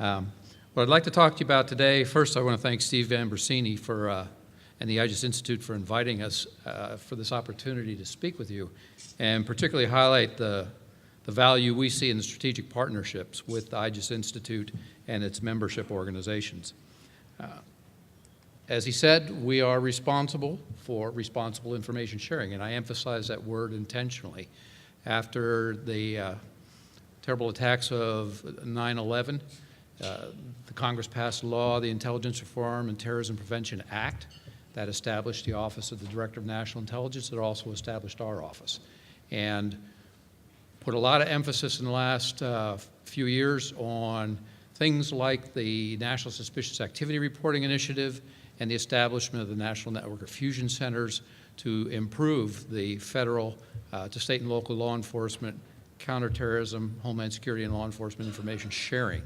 What I'd like to talk to you about today, first I want to thank Steve Ambrosini and the IGES Institute for inviting us for this opportunity to speak with you, and particularly highlight the value we see in the strategic partnerships with the IGES Institute and its membership organizations. As he said, we are responsible for responsible information sharing, and I emphasize that word intentionally. After the terrible attacks of 9/11, the Congress passed law, the Intelligence Reform and Terrorism Prevention Act, that established the Office of the Director of National Intelligence. It also established our office, and put a lot of emphasis in the last few years on things like the National Suspicious Activity Reporting Initiative and the establishment of the National Network of Fusion Centers to improve the federal to state and local law enforcement, counterterrorism, homeland security, and law enforcement information sharing.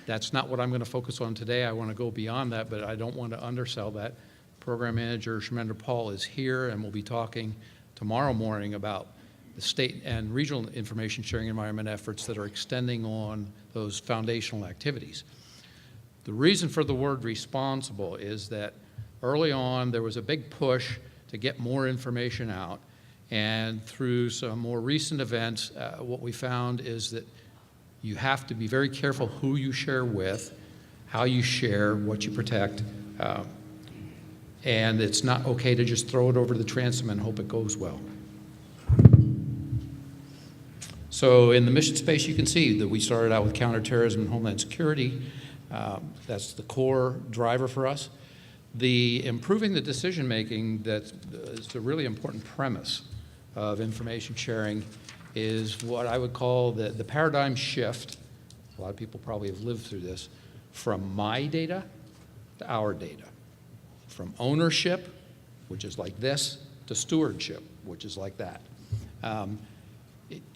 That's not what I'm going to focus on today. I want to go beyond that, but I don't want to undersell that. Program Manager Shemendra Paul is here, and we'll be talking tomorrow morning about the state and regional information sharing environment efforts that are extending on those foundational activities. The reason for the word responsible is that early on there was a big push to get more information out, and through some more recent events, what we found is that you have to be very careful who you share with, how you share, what you protect, and it's not okay to just throw it over the transom and hope it goes well. So in the mission space, you can see that we started out with counterterrorism and homeland security. That's the core driver for us. The improving the decision making, that is a really important premise of information sharing, is what I would call the paradigm shift. A lot of people probably have lived through this, from my data to our data, from ownership, which is like this, to stewardship, which is like that.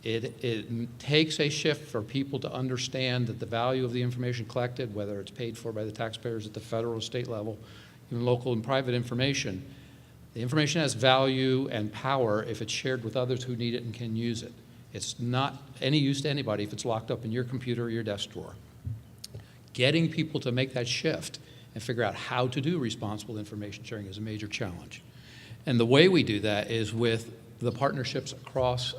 It takes a shift for people to understand that the value of the information collected, whether it's paid for by the taxpayers at the federal or state level, even local and private information, the information has value and power if it's shared with others who need it and can use it. It's not any use to anybody if it's locked up in your computer or your desk drawer. Getting people to make that shift and figure out how to do responsible information sharing is a major challenge. And the way we do that is with the partnerships across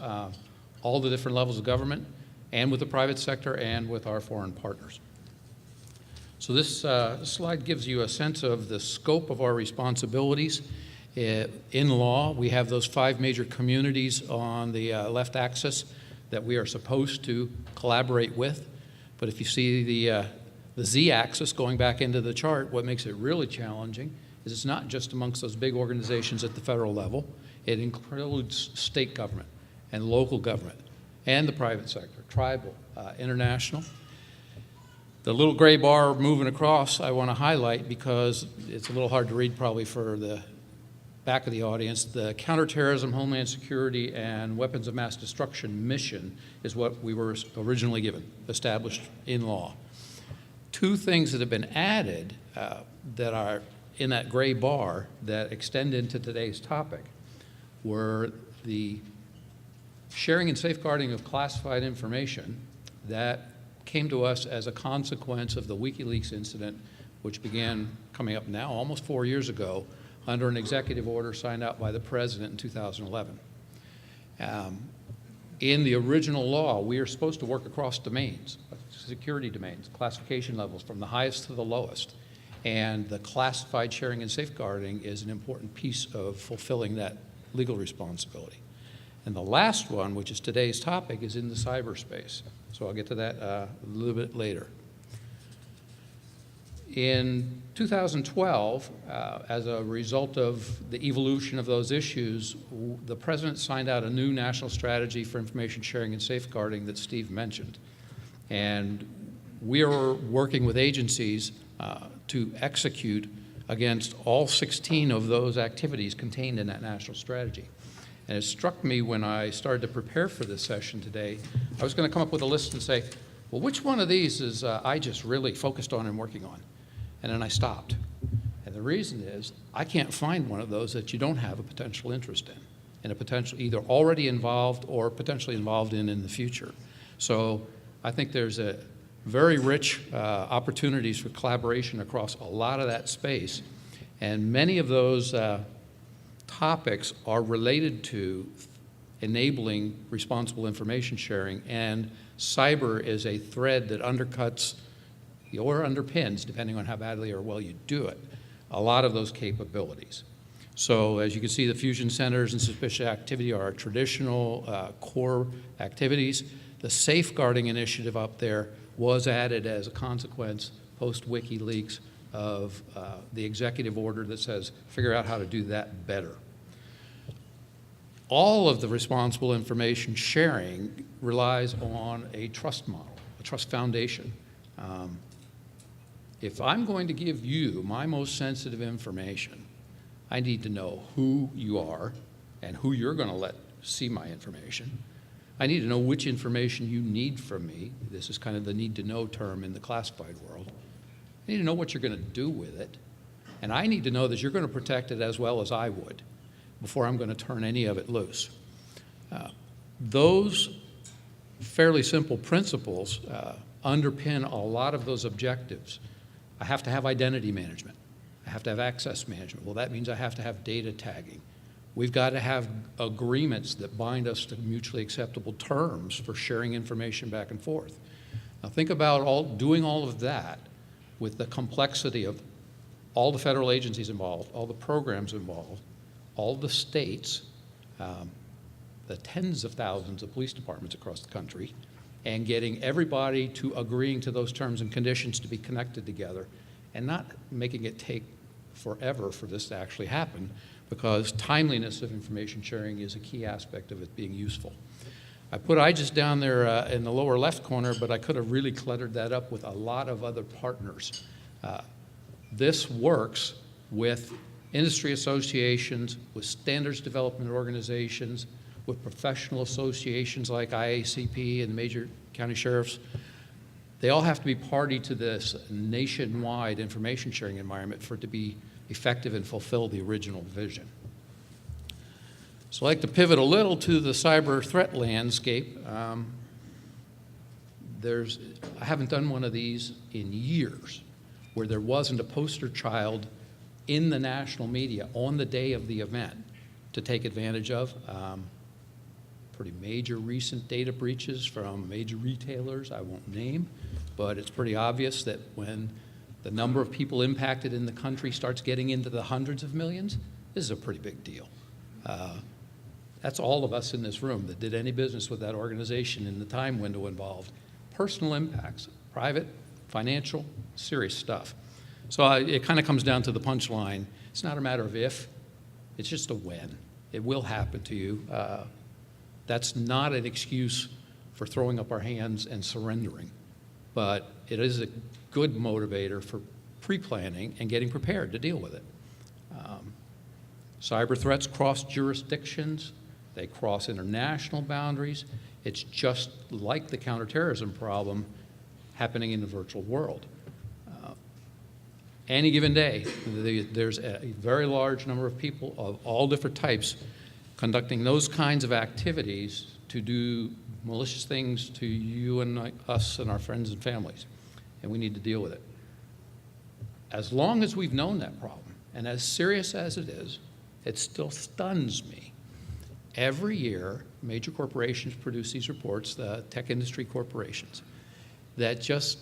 all the different levels of government, and with the private sector, and with our foreign partners. So this slide gives you a sense of the scope of our responsibilities. In law, we have those 5 major communities on the left axis that we are supposed to collaborate with. But if you see the Z-axis going back into the chart, what makes it really challenging is it's not just amongst those big organizations at the federal level. It includes state government and local government and the private sector, tribal, international. The little gray bar moving across I want to highlight because it's a little hard to read probably for the back of the audience. The counterterrorism, homeland security, and weapons of mass destruction mission is what we were originally given, established in law. 2 things that have been added that are in that gray bar that extend into today's topic were the sharing and safeguarding of classified information that came to us as a consequence of the WikiLeaks incident, which began coming up now almost 4 years ago under an executive order signed out by the president in 2011. In the original law, we are supposed to work across domains, security domains, classification levels from the highest to the lowest. And the classified sharing and safeguarding is an important piece of fulfilling that legal responsibility. And the last one, which is today's topic, is in the cyberspace. So I'll get to that a little bit later. In 2012, as a result of the evolution of those issues, the president signed out a new national strategy for information sharing and safeguarding that Steve mentioned. And we are working with agencies to execute against all 16 of those activities contained in that national strategy. And it struck me when I started to prepare for this session today, I was going to come up with a list and say, well, which one of these is I just really focused on and working on? And then I stopped. And the reason is I can't find one of those that you don't have a potential interest in, and a potential either already involved or potentially involved in the future. So I think there's a very rich opportunities for collaboration across a lot of that space. And many of those topics are related to enabling responsible information sharing, and cyber is a thread that undercuts or underpins, depending on how badly or well you do it, a lot of those capabilities. So as you can see, the fusion centers and suspicious activity are our traditional core activities. The safeguarding initiative up there was added as a consequence post-WikiLeaks of the executive order that says figure out how to do that better. All of the responsible information sharing relies on a trust model, a trust foundation. If I'm going to give you my most sensitive information, I need to know who you are and who you're going to let see my information. I need to know which information you need from me. This is kind of the need to know term in the classified world. I need to know what you're going to do with it. And I need to know that you're going to protect it as well as I would before I'm going to turn any of it loose. Those fairly simple principles underpin a lot of those objectives. I have to have identity management. I have to have access management. Well, that means I have to have data tagging. We've got to have agreements that bind us to mutually acceptable terms for sharing information back and forth. Now think about doing all of that with the complexity of all the federal agencies involved, all the programs involved, all the states, the tens of thousands of police departments across the country, and getting everybody to agreeing to those terms and conditions to be connected together, and not making it take forever for this to actually happen, because timeliness of information sharing is a key aspect of it being useful. I put IGES down there in the lower left corner, but I could have really cluttered that up with a lot of other partners. This works with industry associations, with standards development organizations, with professional associations like IACP and the major county sheriffs. They all have to be party to this nationwide information sharing environment for it to be effective and fulfill the original vision. So I'd like to pivot a little to the cyber threat landscape. I haven't done one of these in years where there wasn't a poster child in the national media on the day of the event to take advantage of. Pretty major recent data breaches from major retailers I won't name, but it's pretty obvious that when the number of people impacted in the country starts getting into the hundreds of millions, this is a pretty big deal. That's all of us in this room that did any business with that organization in the time window involved. Personal impacts, private, financial, serious stuff. So it kind of comes down to the punchline. It's not a matter of if, it's just a when. It will happen to you. That's not an excuse for throwing up our hands and surrendering, but it is a good motivator for pre-planning and getting prepared to deal with it. Cyber threats cross jurisdictions. They cross international boundaries. It's just like the counterterrorism problem happening in the virtual world. Any given day, there's a very large number of people of all different types conducting those kinds of activities to do malicious things to you and us and our friends and families, and we need to deal with it. As long as we've known that problem, and as serious as it is, it still stuns me. Every year, major corporations produce these reports, the tech industry corporations, that just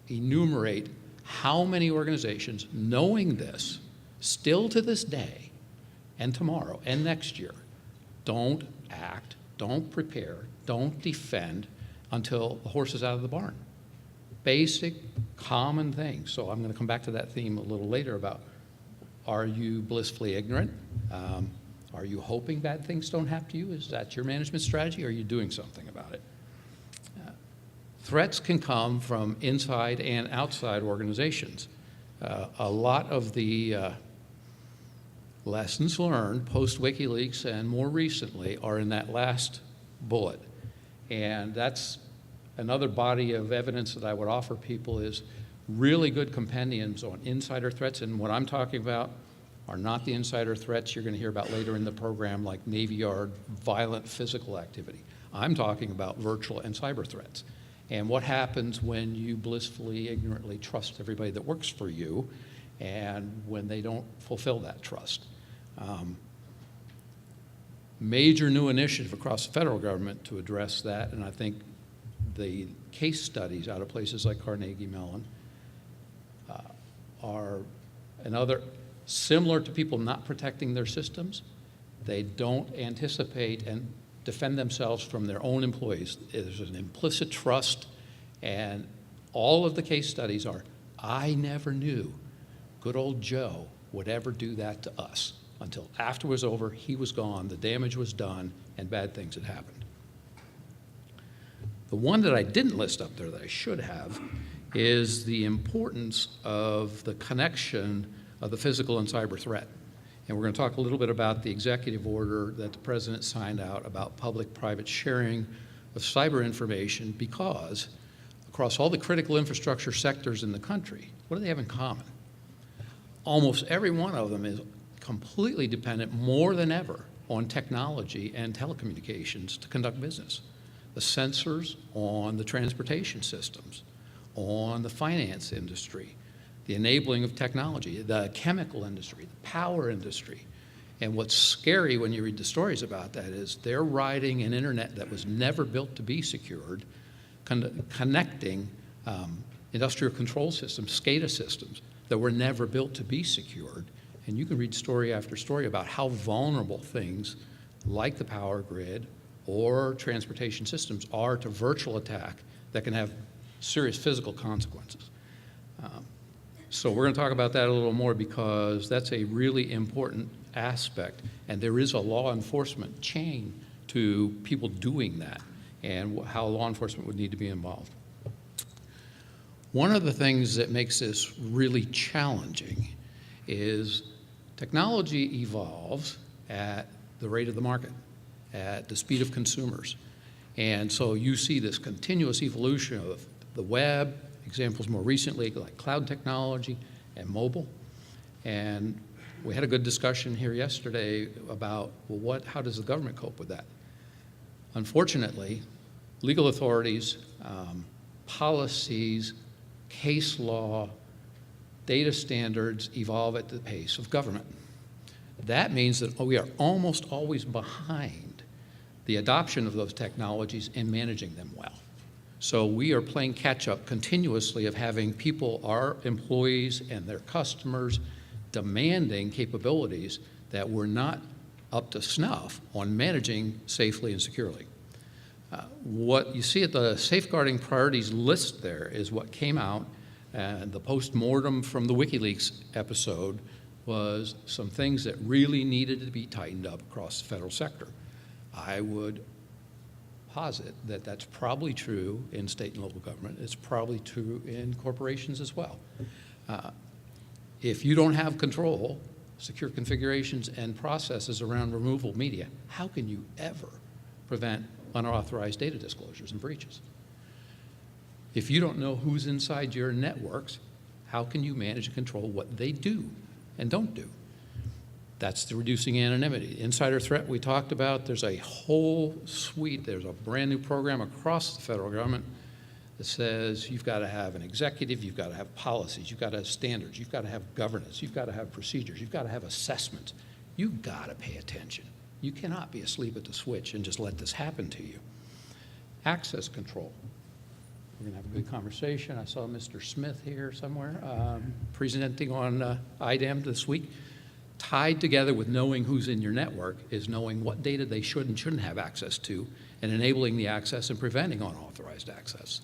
enumerate how many organizations, knowing this, still to this day, and tomorrow, and next year, don't act, don't prepare, don't defend until the horse is out of the barn. Basic, common things. So I'm going to come back to that theme a little later about, are you blissfully ignorant? Are you hoping bad things don't happen to you? Is that your management strategy, or are you doing something about it? Threats can come from inside and outside organizations. A lot of the lessons learned post-WikiLeaks and more recently are in that last bullet. And that's another body of evidence that I would offer people is really good compendiums on insider threats. And what I'm talking about are not the insider threats you're going to hear about later in the program, like Navy Yard, violent physical activity. I'm talking about virtual and cyber threats. and what happens when you blissfully, ignorantly trust everybody that works for you and when they don't fulfill that trust. Major new initiative across the federal government to address that, and I think the case studies out of places like Carnegie Mellon are another, similar to people not protecting their systems. They don't anticipate and defend themselves from their own employees. There's an implicit trust, and all of the case studies are, I never knew good old Joe would ever do that to us. Until after it was over, he was gone, the damage was done, and bad things had happened. The one that I didn't list up there that I should have is the importance of the connection of the physical and cyber threat. And we're going to talk a little bit about the executive order that the President signed out about public-private sharing of cyber information, because across all the critical infrastructure sectors in the country, what do they have in common? Almost every one of them is completely dependent more than ever on technology and telecommunications to conduct business. The sensors on the transportation systems, on the finance industry, the enabling of technology, the chemical industry, the power industry. And what's scary when you read the stories about that is they're riding an internet that was never built to be secured, connecting industrial control systems, SCADA systems, that were never built to be secured. And you can read story after story about how vulnerable things like the power grid or transportation systems are to virtual attack that can have serious physical consequences. So we're going to talk about that a little more, because that's a really important aspect, and there is a law enforcement chain to people doing that and how law enforcement would need to be involved. One of the things that makes this really challenging is technology evolves at the rate of the market, at the speed of consumers. And so you see this continuous evolution of the web, examples more recently like cloud technology and mobile. And we had a good discussion here yesterday about, well, how does the government cope with that? Unfortunately, legal authorities, policies, case law, data standards evolve at the pace of government. That means that we are almost always behind the adoption of those technologies and managing them well. So we are playing catch up continuously of having people, our employees and their customers, demanding capabilities that we're not up to snuff on managing safely and securely. What you see at the safeguarding priorities list there is what came out, and the post-mortem from the WikiLeaks episode was some things that really needed to be tightened up across the federal sector. I would posit that that's probably true in state and local government. It's probably true in corporations as well. If you don't have control, secure configurations and processes around removal of media, how can you ever prevent unauthorized data disclosures and breaches? If you don't know who's inside your networks, how can you manage and control what they do and don't do? That's the reducing anonymity. Insider threat we talked about, there's a whole suite, there's a brand new program across the federal government that says you've got to have an executive, you've got to have policies, you've got to have standards, you've got to have governance, you've got to have procedures, you've got to have assessments. You've got to pay attention. You cannot be asleep at the switch and just let this happen to you. Access control. We're going to have a good conversation. I saw Mr. Smith here somewhere presenting on IDAM this week. Tied together with knowing who's in your network is knowing what data they should and shouldn't have access to, and enabling the access and preventing unauthorized access.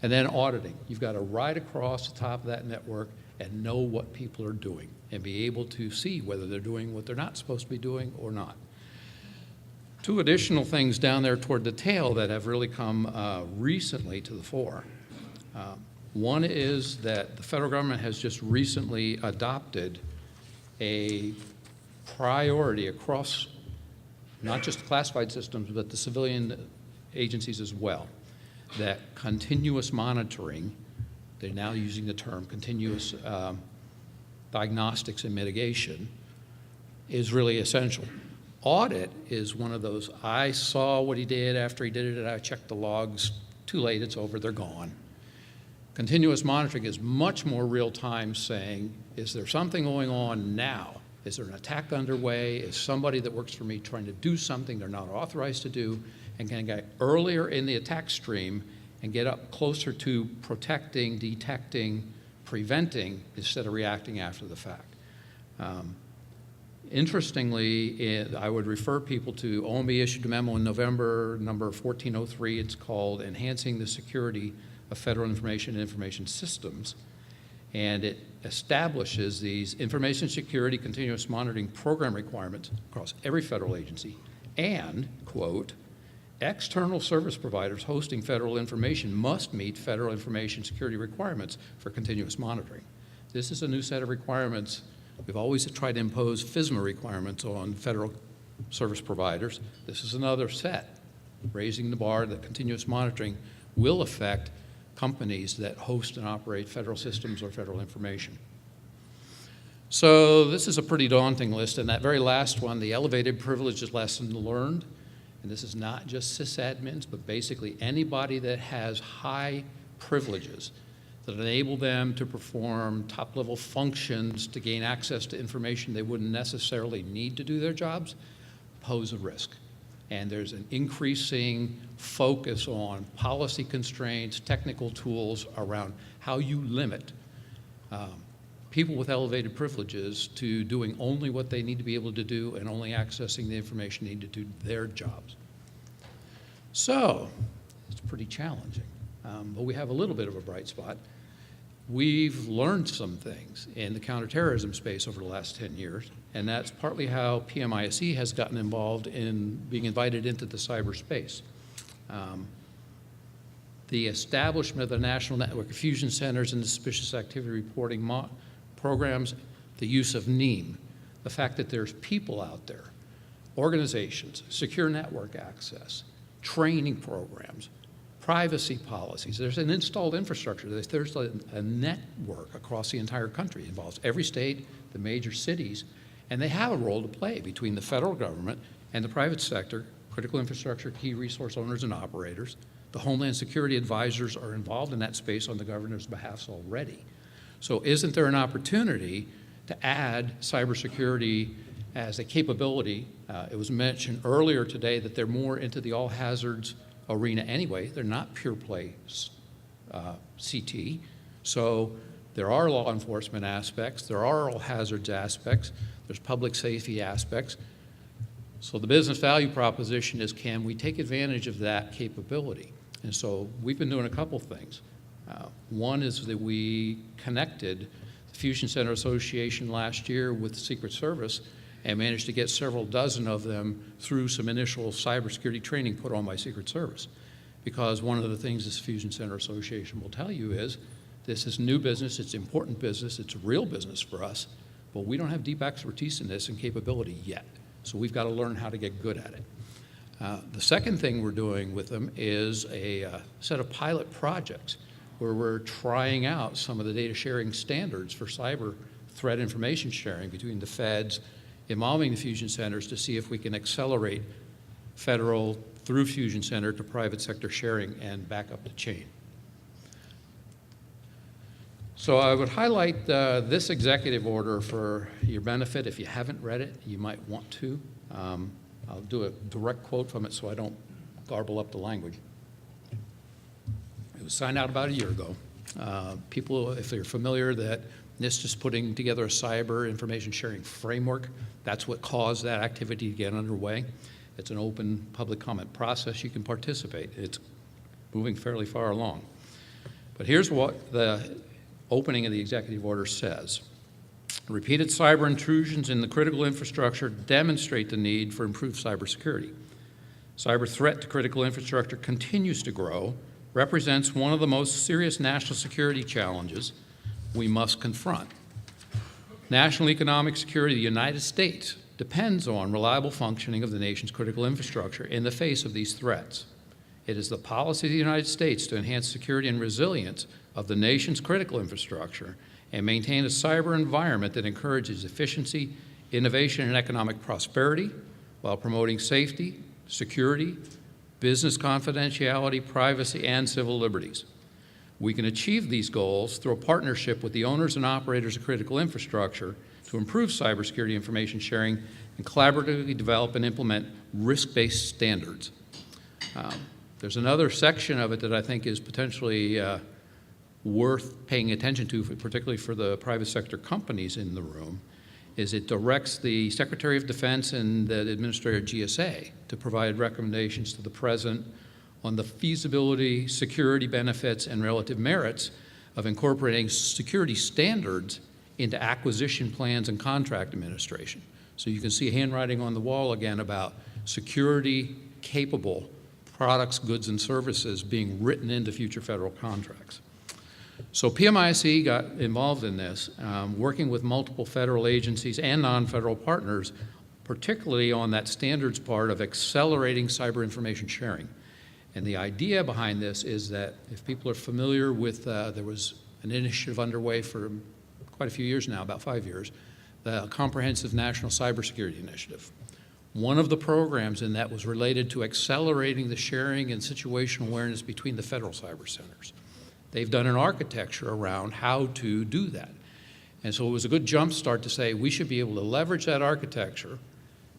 And then auditing. You've got to ride across the top of that network and know what people are doing and be able to see whether they're doing what they're not supposed to be doing or not. Two additional things down there toward the tail that have really come recently to the fore. One is that the federal government has just recently adopted a priority across not just the classified systems, but the civilian agencies as well, that continuous monitoring, they're now using the term continuous diagnostics and mitigation, is really essential. Audit is one of those, I saw what he did after he did it, and I checked the logs Too late, it's over, they're gone. Continuous monitoring is much more real-time, saying, is there something going on now? Is there an attack underway? Is somebody that works for me trying to do something they're not authorized to do? And can I get earlier in the attack stream and get up closer to protecting, detecting, preventing, instead of reacting after the fact? Interestingly, I would refer people to OMB issued a memo in November, number 1403. It's called Enhancing the Security of Federal Information and Information Systems. And it establishes these information security continuous monitoring program requirements across every federal agency and, quote, external service providers hosting federal information must meet federal information security requirements for continuous monitoring. This is a new set of requirements. We've always tried to impose FISMA requirements on federal service providers. This is another set, raising the bar that continuous monitoring will affect companies that host and operate federal systems or federal information. So this is a pretty daunting list, and that very last one, the elevated privileges lesson learned, and this is not just sysadmins, but basically anybody that has high privileges that enable them to perform top-level functions to gain access to information they wouldn't necessarily need to do their jobs, pose a risk. And there's an increasing focus on policy constraints, technical tools around how you limit people with elevated privileges to doing only what they need to be able to do and only accessing the information needed to do their jobs. So it's pretty challenging, but we have a little bit of a bright spot. We've learned some things in the counterterrorism space over the last 10 years, and that's partly how PMISE has gotten involved in being invited into the cyberspace. The establishment of the National Network of Fusion Centers and the Suspicious Activity Reporting programs, the use of NEAM, the fact that there's people out there, organizations, secure network access, training programs, privacy policies. There's an installed infrastructure. There's a network across the entire country. It involves every state, the major cities, and they have a role to play between the federal government and the private sector, critical infrastructure, key resource owners and operators. The Homeland Security advisors are involved in that space on the governor's behalf already. So isn't there an opportunity to add cybersecurity as a capability? It was mentioned earlier today that they're more into the all hazards arena anyway. They're not pure play CT. So there are law enforcement aspects, there are all hazards aspects, there's public safety aspects. So the business value proposition is, can we take advantage of that capability? And so we've been doing a couple things. One is that we connected the Fusion Center Association last year with the Secret Service and managed to get several dozen of them through some initial cybersecurity training put on by Secret Service. Because one of the things this Fusion Center Association will tell you is, this is new business, it's important business, it's real business for us, but we don't have deep expertise in this and capability yet. So we've got to learn how to get good at it. The second thing we're doing with them is a set of pilot projects where we're trying out some of the data sharing standards for cyber threat information sharing between the feds, involving the Fusion Centers to see if we can accelerate federal through Fusion Center to private sector sharing and back up the chain. So I would highlight this executive order for your benefit. If you haven't read it, you might want to. I'll do a direct quote from it so I don't garble up the language. It was signed out about a year ago. People, if they're familiar, that NIST is putting together a cyber information sharing framework. That's what caused that activity to get underway. It's an open public comment process. You can participate. It's moving fairly far along. But here's what the opening of the executive order says. Repeated cyber intrusions in the critical infrastructure demonstrate the need for improved cybersecurity. Cyber threat to critical infrastructure continues to grow, represents one of the most serious national security challenges we must confront. National economic security of the United States depends on reliable functioning of the nation's critical infrastructure in the face of these threats. It is the policy of the United States to enhance security and resilience of the nation's critical infrastructure and maintain a cyber environment that encourages efficiency, innovation, and economic prosperity while promoting safety, security, business confidentiality, privacy, and civil liberties. We can achieve these goals through a partnership with the owners and operators of critical infrastructure to improve cybersecurity information sharing and collaboratively develop and implement risk-based standards. There's another section of it that I think is potentially worth paying attention to, particularly for the private sector companies in the room, is it directs the Secretary of Defense and the Administrator of GSA to provide recommendations to the President on the feasibility, security benefits, and relative merits of incorporating security standards into acquisition plans and contract administration. So you can see handwriting on the wall again about security-capable products, goods, and services being written into future federal contracts. So PMISE got involved in this, working with multiple federal agencies and non-federal partners, particularly on that standards part of accelerating cyber information sharing. And the idea behind this is that if people are familiar with, there was an initiative underway for quite a few years now, about 5 years, the Comprehensive National Cybersecurity Initiative. One of the programs in that was related to accelerating the sharing and situational awareness between the federal cyber centers. They've done an architecture around how to do that. And so it was a good jump start to say we should be able to leverage that architecture,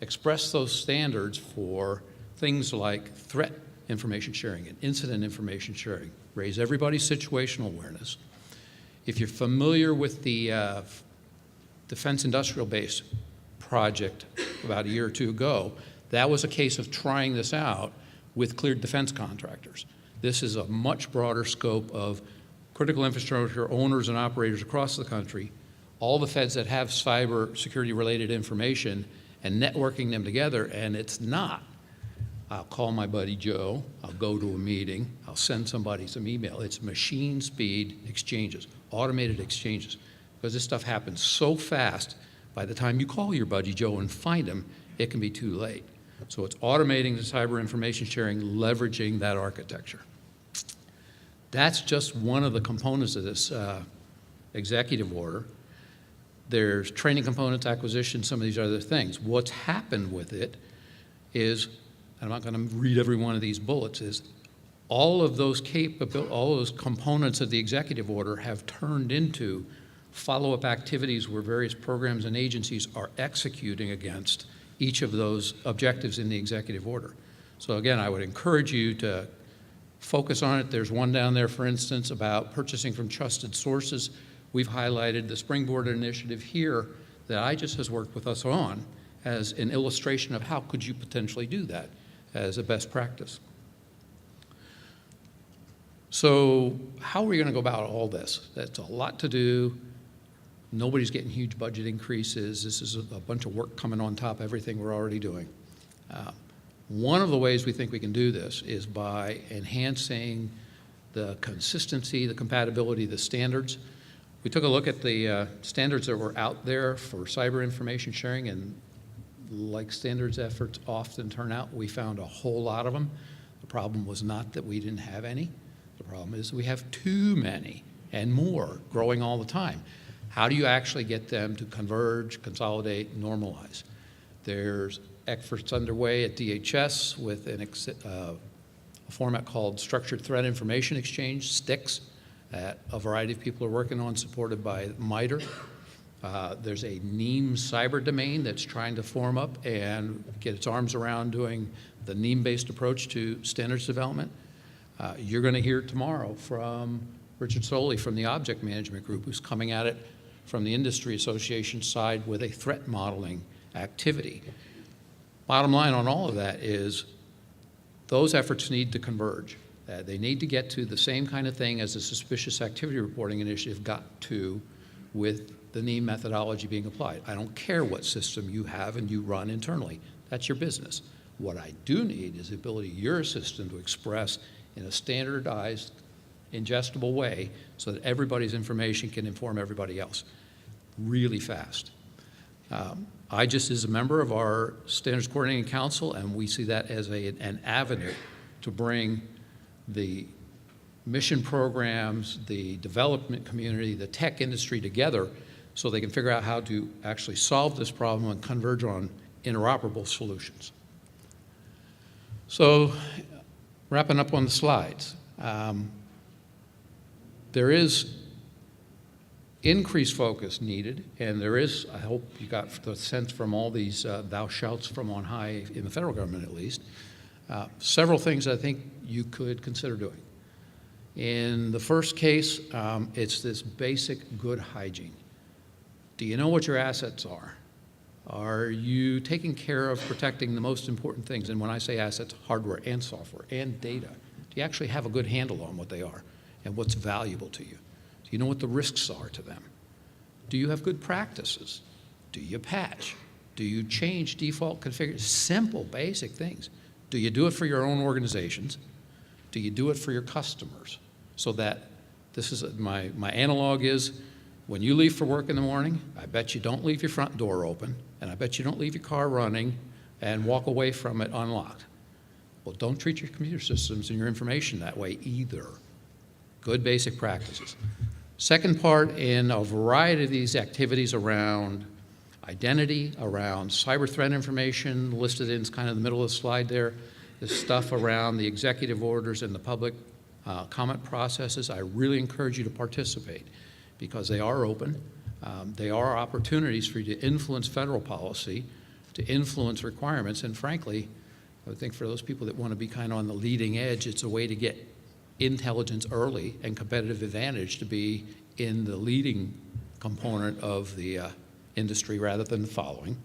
express those standards for things like threat information sharing and incident information sharing, raise everybody's situational awareness. If you're familiar with the Defense Industrial Base project about a year or two ago, that was a case of trying this out with cleared defense contractors. This is a much broader scope of critical infrastructure owners and operators across the country, all the feds that have cyber security related information and networking them together. And it's not, I'll call my buddy Joe, I'll go to a meeting, I'll send somebody some email. It's machine speed exchanges, automated exchanges, because this stuff happens so fast. By the time you call your buddy Joe and find him, it can be too late. So it's automating the cyber information sharing, leveraging that architecture. That's just one of the components of this executive order. There's training components, acquisition, some of these other things. What's happened with it is, I'm not going to read every one of these bullets, is all of those components of the executive order have turned into follow-up activities where various programs and agencies are executing against each of those objectives in the executive order. So again, I would encourage you to focus on it. There's one down there, for instance, about purchasing from trusted sources. We've highlighted the Springboard initiative here that IGES has worked with us on as an illustration of how could you potentially do that as a best practice. So how are we going to go about all this? That's a lot to do. Nobody's getting huge budget increases. This is a bunch of work coming on top of everything we're already doing. One of the ways we think we can do this is by enhancing the consistency, the compatibility, the standards. We took a look at the standards that were out there for cyber information sharing, and like standards efforts often turn out, we found a whole lot of them. The problem was not that we didn't have any. The problem is we have too many and more growing all the time. How do you actually get them to converge, consolidate, normalize? There's efforts underway at DHS with a format called Structured Threat Information Exchange, STIX, that a variety of people are working on, supported by MITRE. There's a NEAM cyber domain that's trying to form up and get its arms around doing the NEAM-based approach to standards development. You're going to hear tomorrow from Richard Soley from the Object Management Group, who's coming at it from the industry association side with a threat modeling activity. Bottom line on all of that is those efforts need to converge. They need to get to the same kind of thing as the Suspicious Activity Reporting Initiative got to with the NEAM methodology being applied. I don't care what system you have and you run internally. That's your business. What I do need is the ability of your system to express in a standardized, ingestible way so that everybody's information can inform everybody else really fast. IGES is a member of our Standards Coordinating Council, and we see that as an avenue to bring the mission programs, the development community, the tech industry together so they can figure out how to actually solve this problem and converge on interoperable solutions. So Wrapping up on the slides. There is increased focus needed, and there is, I hope you got the sense from all these thou shouts from on high, in the federal government at least, several things I think you could consider doing. In the first case, it's this basic good hygiene. Do you know what your assets are? Are you taking care of protecting the most important things? And when I say assets, hardware and software and data. Do you actually have a good handle on what they are and what's valuable to you? Do you know what the risks are to them? Do you have good practices? Do you patch? Do you change default configurations? Simple, basic things. Do you do it for your own organizations? Do you do it for your customers? So that this is my analog is when you leave for work in the morning, I bet you don't leave your front door open, and I bet you don't leave your car running and walk away from it unlocked. Well, don't treat your computer systems and your information that way either. Good basic practices. Second part, in a variety of these activities around identity, around cyber threat information, listed in kind of the middle of the slide there, the stuff around the executive orders and the public comment processes, I really encourage you to participate because they are open. They are opportunities for you to influence federal policy, to influence requirements, and frankly, I think for those people that want to be kind of on the leading edge, it's a way to get intelligence early and competitive advantage to be in the leading component of the industry rather than the following.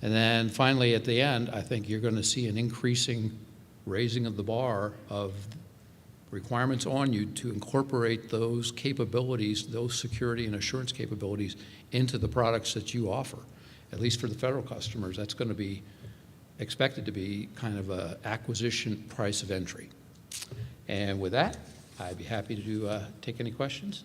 And then finally at the end, I think you're going to see an increasing raising of the bar of requirements on you to incorporate those capabilities, those security and assurance capabilities into the products that you offer. At least for the federal customers, that's going to be expected to be kind of an acquisition price of entry. And with that, I'd be happy to take any questions.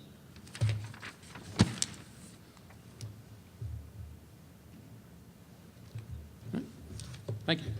Thank you.